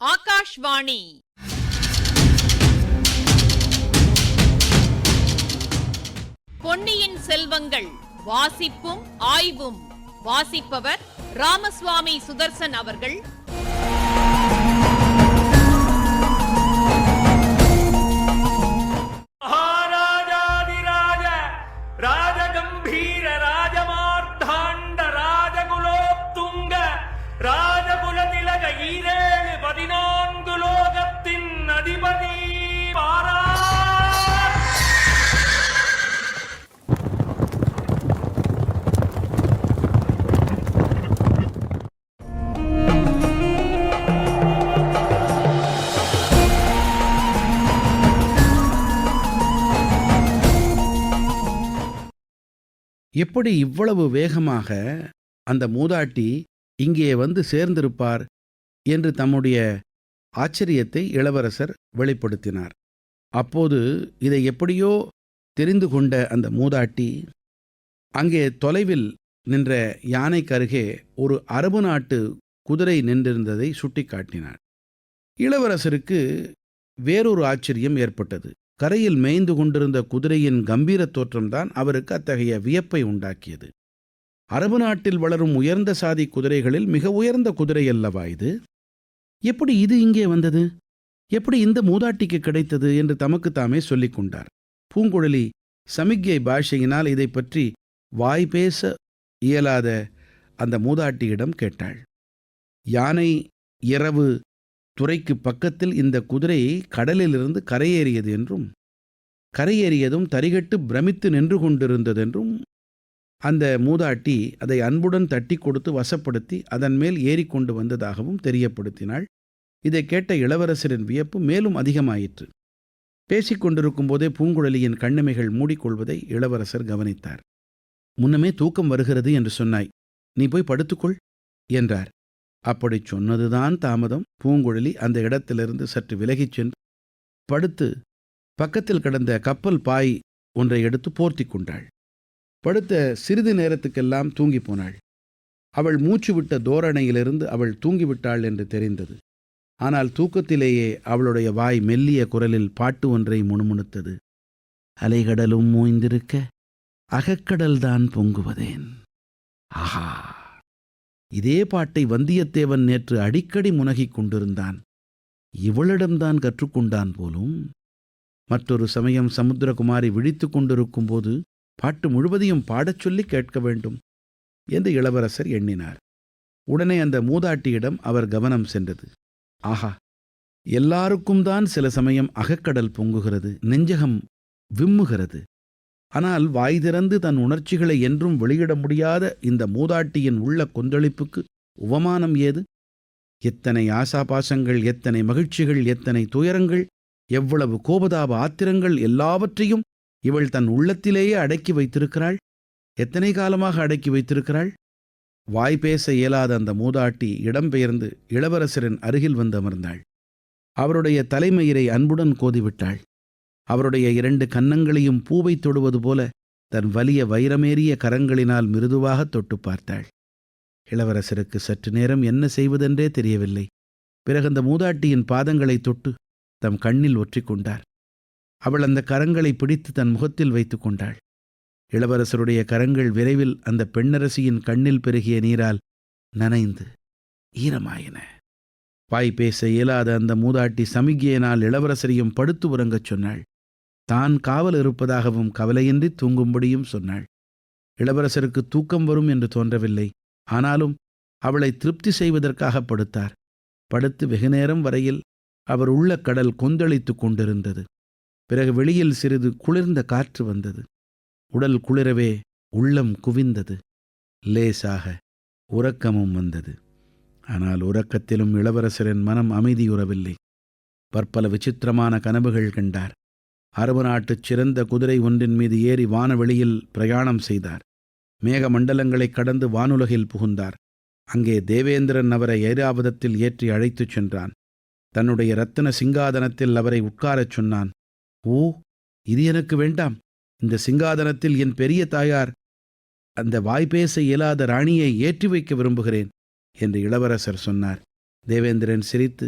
ஆகாஷ்வாணி. பொன்னியின் செல்வங்கள் வாசிப்பும் ஆய்வும். வாசிப்பவர் ராமசுவாமி சுதர்சன் அவர்கள். மகாராஜாதிராஜ ராஜகம்பீர ராஜமார்த்தாண்ட ராஜகுலோத்துங்க ராஜகுலதிலக ஈரேழு 14 லோகத்தின் அதிபதி பாரா. எப்படி இவ்வளவு வேகமாக அந்த மூதாட்டி இங்கே வந்து சேர்ந்திருப்பார் என்று தம்முடைய ஆச்சரியத்தை இளவரசர் வெளிப்படுத்தினார். அப்போது இதை எப்படியோ தெரிந்து கொண்ட அந்த மூதாட்டி அங்கே தொலைவில் நின்ற யானைக்கருகே ஒரு அரபு நாட்டு குதிரை நின்றிருந்ததை சுட்டிக்காட்டினார். இளவரசருக்கு வேறொரு ஆச்சரியம் ஏற்பட்டது. கரையில் மேய்ந்து கொண்டிருந்த குதிரையின் கம்பீரத் தோற்றம்தான் அவருக்கு அத்தகைய வியப்பை உண்டாக்கியது. அரபு நாட்டில் வளரும் உயர்ந்த சாதி குதிரைகளில் மிக உயர்ந்த குதிரை அல்லவா இது? எப்படி இது இங்கே வந்தது? எப்படி இந்த மூதாட்டிக்கு கிடைத்தது என்று தமக்கு தாமே சொல்லிக் கொண்டார். பூங்குழலி சமிக்ஞை பாஷையினால் இதை பற்றி வாய் பேச இயலாத அந்த மூதாட்டியிடம் கேட்டாள். யானை இரவு துறைக்கு பக்கத்தில் இந்த குதிரை கடலிலிருந்து கரையேறியது என்றும் கரையேறியதும் தரிகட்டு பிரமித்து நின்று கொண்டிருந்ததென்றும் அந்த மூதாட்டி அதை அன்புடன் தட்டி கொடுத்து வசப்படுத்தி அதன் மேல் ஏறிக்கொண்டு வந்ததாகவும் தெரியப்படுத்தினாள். இதை கேட்ட இளவரசரின் வியப்பு மேலும் அதிகமாயிற்று. பேசிக்கொண்டிருக்கும் போதே பூங்குழலியின் கண்ணிமைகள் மூடிக்கொள்வதை இளவரசர் கவனித்தார். முன்னமே தூக்கம் வருகிறது என்று சொன்னாய், நீ போய் படுத்துக்கொள் என்றார். அப்படிச் சொன்னதுதான் தாமதம். பூங்குழலி அந்த இடத்திலிருந்து சற்று விலகிச் சென்று படுத்து பக்கத்தில் கிடந்த கப்பல் பாய் ஒன்றை எடுத்து போர்த்தி கொண்டாள். படுத்த சிறிது நேரத்துக்கெல்லாம் தூங்கி போனாள். அவள் மூச்சுவிட்ட தோரணையிலிருந்து அவள் தூங்கிவிட்டாள் என்று தெரிந்தது. ஆனால் தூக்கத்திலேயே அவளுடைய வாய் மெல்லிய குரலில் பாட்டு ஒன்றை முணுமுணுத்தது. அலைகடலும் ஓய்ந்திருக்க அகக்கடல்தான் பொங்குவதேன். ஆஹா! இதே பாட்டை வந்தியத்தேவன் நேற்று அடிக்கடி முனகிக் கொண்டிருந்தான். இவளிடம்தான் கற்றுக்கொண்டான் போலும். மற்றொரு சமயம் சமுத்திரகுமாரி விழித்து கொண்டிருக்கும் போது பாட்டு முழுவதையும் பாடச் சொல்லி கேட்க வேண்டும் என்று இளவரசர் எண்ணினார். உடனே அந்த மூதாட்டியிடம் அவர் கவனம் சென்றது. ஆஹா! எல்லாருக்கும் தான் சில சமயம் அகக்கடல் பொங்குகிறது, நெஞ்சகம் விம்முகிறது. ஆனால் வாய் திறந்து தன் உணர்ச்சிகளை என்றும் வெளியிட முடியாத இந்த மூதாட்டியின் உள்ள கொந்தளிப்புக்கு உவமானம் ஏது? எத்தனை ஆசாபாசங்கள், எத்தனை மகிழ்ச்சிகள், எத்தனை துயரங்கள், எவ்வளவு கோபதாப ஆத்திரங்கள் எல்லாவற்றையும் இவள் தன் உள்ளத்திலேயே அடக்கி வைத்திருக்கிறாள். எத்தனை காலமாக அடக்கி வைத்திருக்கிறாள்? வாய் பேச இயலாத அந்த மூதாட்டி இடம்பெயர்ந்து இளவரசரின் அருகில் வந்து அமர்ந்தாள். அவருடைய தலைமயிரை அன்புடன் கோதிவிட்டாள். அவருடைய 2 கன்னங்களையும் பூவை தொடுவது போல தன் வலிய வைரமேறிய கரங்களினால் மிருதுவாக தொட்டு பார்த்தாள். இளவரசருக்கு சற்று நேரம் என்ன செய்வதென்றே தெரியவில்லை. பிறகு அந்த மூதாட்டியின் பாதங்களை தொட்டு தம் கண்ணில் ஒற்றிக்கொண்டார். அவள் அந்த கரங்களை பிடித்து தன் முகத்தில் வைத்து கொண்டாள். இளவரசருடைய கரங்கள் விரைவில் அந்த பெண்ணரசியின் கண்ணில் பெருகிய நீரால் நனைந்து ஈரமாயின. வாய் பேச இயலாத அந்த மூதாட்டி சமிக்ஞையினால் இளவரசரையும் படுத்து உறங்கச் சொன்னாள். தான் காவல் இருப்பதாகவும் கவலையின்றி தூங்கும்படியும் சொன்னாள். இளவரசருக்கு தூக்கம் வரும் என்று தோன்றவில்லை. ஆனாலும் அவளை திருப்தி செய்வதற்காக படுத்தார். படுத்து வெகுநேரம் வரையில் அவர் உள்ள கடல் கொந்தளித்து கொண்டிருந்தது. பிறகு வெளியில் சிறிது குளிர்ந்த காற்று வந்தது. உடல் குளிரவே உள்ளம் குவிந்தது. லேசாக உறக்கமும் வந்தது. ஆனால் உறக்கத்திலும் இளவரசரின் மனம் அமைதியுறவில்லை. பற்பல விசித்திரமான கனவுகள் கண்டார். அரபு நாட்டுச் சிறந்த குதிரை ஒன்றின் மீது ஏறி வானவெளியில் பிரயாணம் செய்தார். மேக மண்டலங்களைக் கடந்து வானுலகில் புகுந்தார். அங்கே தேவேந்திரன் அவரை ஐராவதத்தில் ஏற்றி அழைத்துச் சென்றான். தன்னுடைய இரத்தின சிங்காதனத்தில் அவரை உட்காரச் சொன்னான். ஓ, இது எனக்கு வேண்டாம். இந்த சிங்காதனத்தில் என் பெரிய தாயார் அந்த வாய்பேச இயலாத ராணியை ஏற்றி வைக்க விரும்புகிறேன் என்று இளவரசர் சொன்னார். தேவேந்திரன் சிரித்து,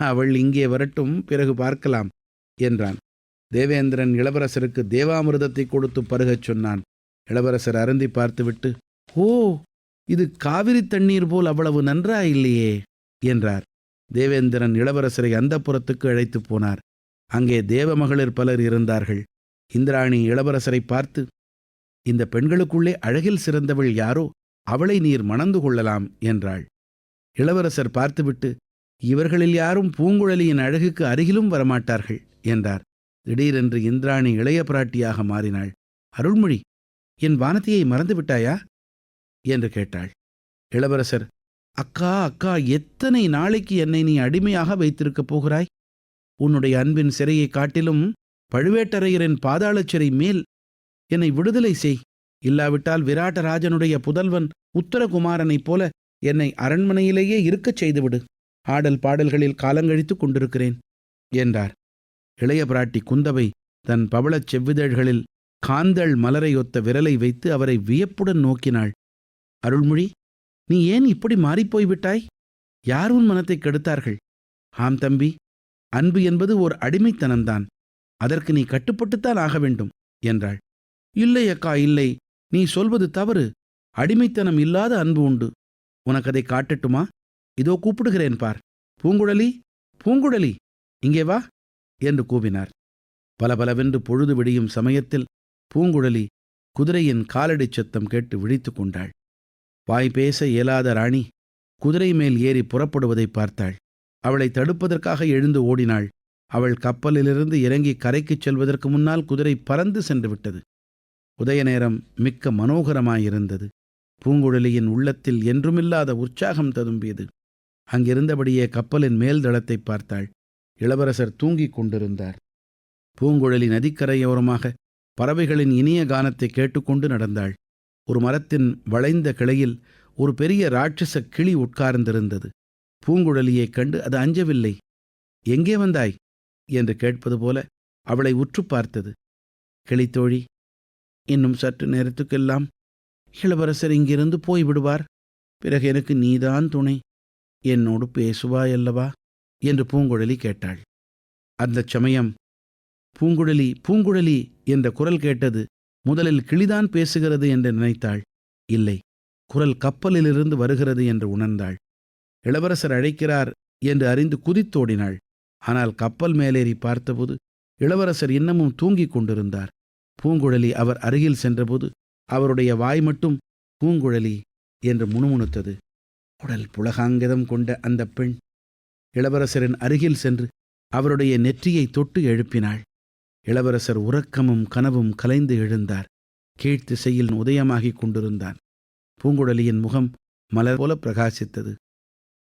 அவள் இங்கே வரட்டும், பிறகு பார்க்கலாம் என்றான். தேவேந்திரன் இளவரசருக்கு தேவாமிர்தத்தை கொடுத்து பருகச் சொன்னான். இளவரசர் அருந்தி பார்த்துவிட்டு, ஓ, இது காவிரி தண்ணீர் போல் அவ்வளவு நன்றாயில்லையே என்றார். தேவேந்திரன் இளவரசரை அந்தப்புரத்துக்கு அழைத்து போனார். அங்கே தேவமகளிர் பலர் இருந்தார்கள். இந்திராணி இளவரசரை பார்த்து, இந்த பெண்களுக்குள்ளே அழகில் சிறந்தவள் யாரோ அவளை நீர் மணந்து கொள்ளலாம் என்றாள். இளவரசர் பார்த்துவிட்டு, இவர்களில் யாரும் பூங்குழலியின் அழகுக்கு அருகிலும் வரமாட்டார்கள் என்றார். திடீரென்று இந்திராணி இளைய பிராட்டியாக மாறினாள். அருள்மொழி, என் வானதியை மறந்துவிட்டாயா என்று கேட்டாள். இளவரசர், அக்கா அக்கா, எத்தனை நாளைக்கு என்னை நீ அடிமையாக வைத்திருக்கப் போகிறாய்? உன்னுடைய அன்பின் சிறையை காட்டிலும் பழுவேட்டரையரின் பாதாளச் சிறை மேல். என்னை விடுதலை செய். இல்லாவிட்டால் விராட்டராஜனுடைய புதல்வன் உத்தரகுமாரனைப் போல என்னை அரண்மனையிலேயே இருக்கச் செய்துவிடு. ஆடல் பாடல்களில் காலங்கழித்துக் கொண்டிருக்கிறேன் என்றார். இளைய பிராட்டி குந்தவை தன் பவளச் செவ்விதழ்களில் காந்தள் மலரையொத்த விரலை வைத்து அவரை வியப்புடன் நோக்கினாள். அருள்மொழி, நீ ஏன் இப்படி மாறிப்போய்விட்டாய்? யார் உன் மனத்தை கெடுத்தார்கள்? ஆம் தம்பி, அன்பு என்பது ஓர் அடிமைத்தனம்தான். அதற்கு நீ கட்டுப்பட்டுத்தான் ஆக வேண்டும் என்றாள். இல்லை அக்கா, இல்லை, நீ சொல்வது தவறு. அடிமைத்தனம் இல்லாத அன்பு உண்டு. உனக்கதை காட்டட்டுமா? இதோ கூப்பிடுகிறேன் பார். பூங்குழலி, பூங்குழலி, இங்கே வா என்று கூவினார். பலபலவென்று பொழுது விடியும் சமயத்தில் பூங்குழலி குதிரையின் காலடிச் சத்தம் கேட்டு விழித்து கொண்டாள். வாய் பேச இயலாத ராணி குதிரை மேல் ஏறி புறப்படுவதை பார்த்தாள். அவளை தடுப்பதற்காக எழுந்து ஓடினாள். அவள் கப்பலிலிருந்து இறங்கி கரைக்குச் செல்வதற்கு முன்னால் குதிரை பறந்து சென்று விட்டது. உதய நேரம் மிக்க மனோகரமாயிருந்தது. பூங்குழலியின் உள்ளத்தில் என்றுமில்லாத உற்சாகம் ததும்பியது. அங்கிருந்தபடியே கப்பலின் மேல் தளத்தை பார்த்தாள். இளவரசர் தூங்கிக் கொண்டிருந்தார். பூங்குழலி நதிக்கரையோரமாக பறவைகளின் இனிய கானத்தை கேட்டுக்கொண்டு நடந்தாள். ஒரு மரத்தின் வளைந்த கிளையில் ஒரு பெரிய ராட்சச கிளி உட்கார்ந்திருந்தது. பூங்குழலியைக் கண்டு அது அஞ்சவில்லை. எங்கே வந்தாய் என்று கேட்பது போல அவளை உற்று பார்த்தது. கிளித்தோழி, இன்னும் சற்று நேரத்துக்கெல்லாம் இளவரசர் இங்கிருந்து போய்விடுவார். பிறகு எனக்கு நீதான் துணை. என்னோடு பேசுவாயல்லவா என்று பூங்குழலி கேட்டாள். அந்தச் சமயம் பூங்குழலி, பூங்குழலி என்ற குரல் கேட்டது. முதலில் கிளிதான் பேசுகிறது என்று நினைத்தாள். இல்லை, குரல் கப்பலிலிருந்து வருகிறது என்று உணர்ந்தாள். இளவரசர் அழைக்கிறார் என்று அறிந்து குதித்தோடினாள். ஆனால் கப்பல் மேலேறி பார்த்தபோது இளவரசர் இன்னமும் தூங்கிக் கொண்டிருந்தார். பூங்குழலி அவர் அருகில் சென்றபோது அவருடைய வாய் மட்டும் பூங்குழலி என்று முணுமுணுத்தது. உடல் புலகாங்கிதம் கொண்ட அந்த பெண் இளவரசரின் அருகில் சென்று அவருடைய நெற்றியை தொட்டு எழுப்பினாள். இளவரசர் உறக்கமும் கனவும் கலைந்து எழுந்தார். கீழ்த்திசையில் உதயமாகிக் கொண்டிருந்தான். பூங்குழலியின் முகம் மலர் போல பிரகாசித்தது.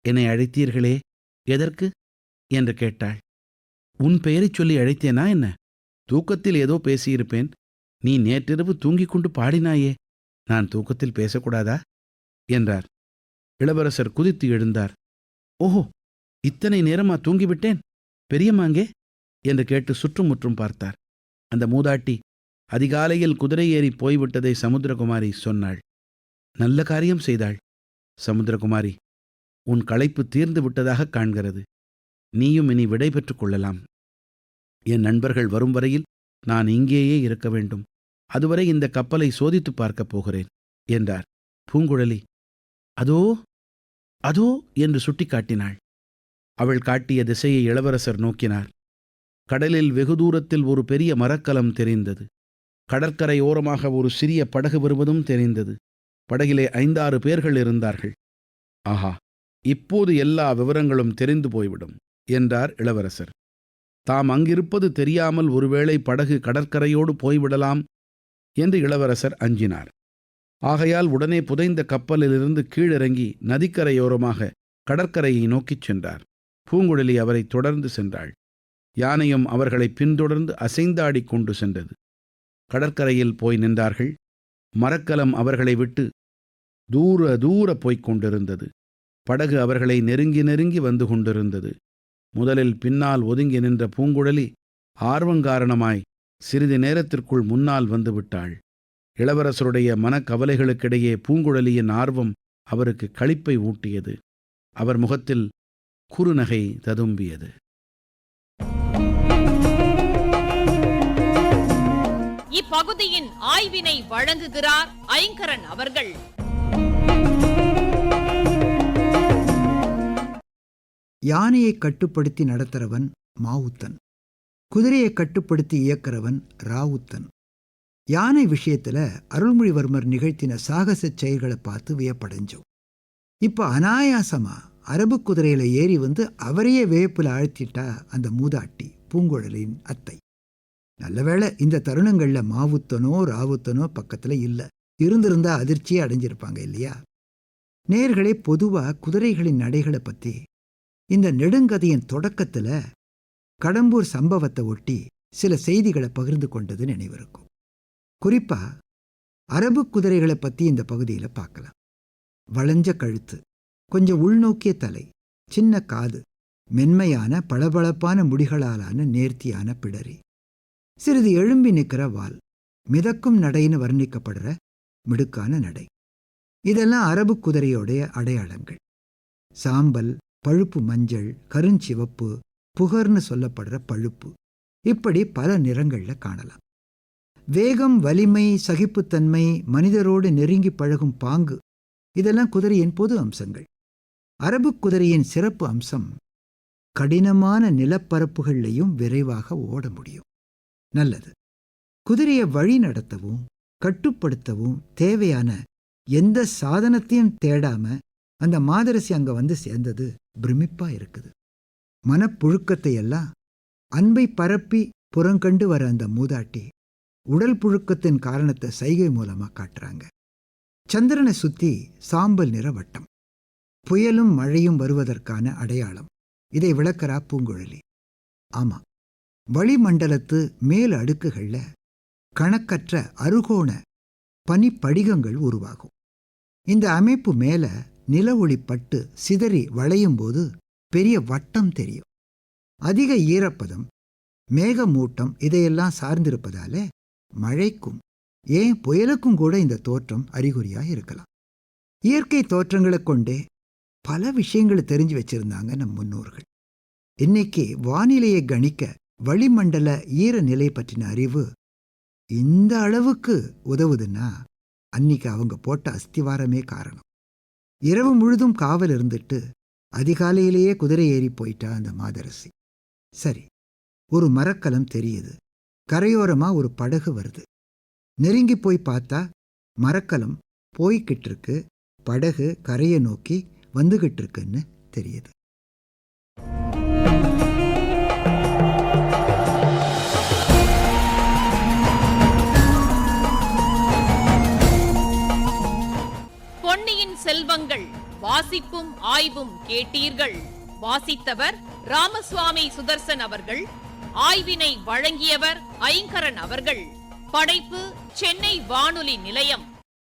என்னை அழைத்தீர்களே, எதற்கு என்று கேட்டாள். உன் பெயரைச் சொல்லி அழைத்தேனா என்ன? தூக்கத்தில் ஏதோ பேசியிருப்பேன். நீ நேற்றிரவு தூங்கிக் கொண்டு பாடினாயே, நான் தூக்கத்தில் பேசக்கூடாதா என்றார். இளவரசர் குதித்து எழுந்தார். ஓஹோ, இத்தனை நேரமா தூங்கிவிட்டேன்? பெரியம்மாங்கே என்று கேட்டு சுற்றுமுற்றும் பார்த்தார். அந்த மூதாட்டி அதிகாலையில் குதிரை ஏறி போய்விட்டதை சமுத்திரகுமாரி சொன்னாள். நல்ல காரியம் செய்தாள். சமுத்திரகுமாரி, உன் களைப்பு தீர்ந்து விட்டதாக காண்கிறது. நீயும் இனி விடை பெற்றுக் கொள்ளலாம். என் நண்பர்கள் வரும் வரையில் நான் இங்கேயே இருக்க வேண்டும். அதுவரை இந்த கப்பலை சோதித்து பார்க்கப் போகிறேன் என்றார். பூங்குழலி அதோ அதோ என்று சுட்டிக்காட்டினாள். அவள் காட்டிய திசையை இளவரசர் நோக்கினார். கடலில் வெகு தூரத்தில் ஒரு பெரிய மரக்கலம் தெரிந்தது. கடற்கரை ஓரமாக ஒரு சிறிய படகு வருவதும் தெரிந்தது. படகிலே 5-6 பேர்கள் இருந்தார்கள். ஆஹா, இப்போது எல்லா விவரங்களும் தெரிந்து போய்விடும் என்றார் இளவரசர். தாம் அங்கிருப்பது தெரியாமல் ஒருவேளை படகு கடற்கரையோடு போய்விடலாம் என்று இளவரசர் அஞ்சினார். ஆகையால் உடனே புதைந்த கப்பலிலிருந்து கீழிறங்கி நதிக்கரையோரமாக கடற்கரையை நோக்கிச் சென்றார். பூங்குழலி அவரை தொடர்ந்து சென்றாள். யானையும் அவர்களை பின்தொடர்ந்து அசைந்தாடிக் கொண்டு சென்றது. கடற்கரையில் போய் நின்றார்கள். மரக்கலம் அவர்களை விட்டு தூர போய்க் கொண்டிருந்தது. படகு அவர்களை நெருங்கி நெருங்கி வந்து கொண்டிருந்தது. முதலில் பின்னால் ஒதுங்கி நின்ற பூங்குழலி ஆர்வங்காரணமாய் சிறிது நேரத்திற்குள் முன்னால் வந்து விட்டாள். இளவரசருடைய மனக்கவலைகளுக்கிடையே பூங்குழலியின் ஆர்வம் அவருக்கு களிப்பை ஊட்டியது. அவர் முகத்தில் குறுநகை ததும்பியது. இப்பகுதியின் ஆய்வினை வழங்குகிறார் ஐங்கரன் அவர்கள். யானையை கட்டுப்படுத்தி நடத்துறவன் மாவுத்தன், குதிரையை கட்டுப்படுத்தி இயக்கிறவன் ராவுத்தன். யானை விஷயத்துல அருள்மொழிவர்மர் நிகழ்த்தின சாகச செயல்களை பார்த்து வியப்படைஞ்சோம். இப்ப அனாயாசமா அரபு குதிரையில ஏறி வந்து அவரையே வியப்புல ஆழ்த்திட்டா அந்த மூதாட்டி பூங்குழலின் அத்தை. நல்லவேளை இந்த தருணங்கள்ல மாவுத்தனோ ராவுத்தனோ பக்கத்துல இல்ல. இருந்திருந்தா அதிர்ச்சியே அடைஞ்சிருப்பாங்க இல்லையா? நேர்களே, பொதுவா குதிரைகளின் நடைகளை பத்தி இந்த நெடுங்கதையின் தொடக்கத்துல கடம்பூர் சம்பவத்தை ஒட்டி சில செய்திகளை பகிர்ந்து கொண்டது நினைவிருக்கும். குறிப்பா அரபு குதிரைகளை பத்தி இந்த பகுதியில பார்க்கலாம். வளைஞ்ச கழுத்து, கொஞ்சம் உள்நோக்கிய தலை, சின்ன காது, மென்மையான பளபளப்பான முடிகளாலான நேர்த்தியான பிடரி, சிறிது எழும்பி நிற்கிற வால், மிதக்கும் நடைன்னு வர்ணிக்கப்படுற மிடுக்கான நடை. இதெல்லாம் அரபு குதிரையோடைய அடையாளங்கள். சாம்பல், பழுப்பு மஞ்சள், கருஞ்சிவப்பு, புகர்னு சொல்லப்படுற பழுப்பு, இப்படி பல நிறங்கள்ல காணலாம். வேகம், வலிமை, சகிப்புத்தன்மை, மனிதரோடு நெருங்கி பழகும் பாங்கு, இதெல்லாம் குதிரையின் பொது அம்சங்கள். அரபு குதிரையின் சிறப்பு அம்சம் கடினமான நிலப்பரப்புகள்லையும் விரைவாக ஓட முடியும். நல்லது. குதிரையை வழி நடத்தவும் கட்டுப்படுத்தவும் தேவையான எந்த சாதனத்தையும் தேடாம அந்த மாதரசி அங்க வந்து சேர்ந்தது பிரமிப்பா இருக்குது. மனப்புழுக்கத்தை எல்லாம் அன்பை பரப்பி புறங்கண்டு வர அந்த மூதாட்டி உடல் புழுக்கத்தின் காரணத்தை சைகை மூலமா காட்டுறாங்க. சந்திரனை சுத்தி சாம்பல் நிற வட்டம், புயலும் மழையும் வருவதற்கான அடையாளம். இதை விளக்கறா பூங்குழலி. ஆமா, வளிமண்டலத்து மேல் அடுக்குகள்ல கணக்கற்ற அறுகோண பனிப்படிகங்கள் உருவாகும். இந்த அமைப்பு மேல நில ஒளி பட்டு சிதறி வளையும் போது பெரிய வட்டம் தெரியும். அதிக ஈரப்பதம், மேகமூட்டம் இதையெல்லாம் சார்ந்திருப்பதால மழைக்கும் ஏன் புயலுக்கும் கூட இந்த தோற்றம் அறிகுறியாக இருக்கலாம். இயற்கை தோற்றங்களை கொண்டே பல விஷயங்களை தெரிஞ்சு வச்சிருந்தாங்க நம் முன்னோர்கள். இன்னைக்கு வானிலையை கணிக்க வளிமண்டல ஈரநிலை பற்றின அறிவு இந்த அளவுக்கு உதவுதுன்னா அன்னைக்கு அவங்க போட்ட அஸ்திவாரமே காரணம். இரவு முழுதும் காவல் இருந்துட்டு அதிகாலையிலேயே குதிரை ஏறி போயிட்டா அந்த மாதரசி. சரி, ஒரு மரக்கலம் தெரியுது. கரையோரமா ஒரு படகு வருது. நெருங்கி போய் பார்த்தா மரக்கலம் போய்கிட்டு இருக்கு, படகு கரையை நோக்கி வந்துகிட்டு இருக்குன்னு தெரியுது. பொன்னியின் செல்வங்கள் வாசிப்பும் ஆய்வும் கேட்டீர்கள். வாசித்தவர் ராமசுவாமி சுதர்சன் அவர்கள். ஆய்வினை வழங்கியவர் ஐங்கரன் அவர்கள். படைப்பு சென்னை வானொலி நிலையம்.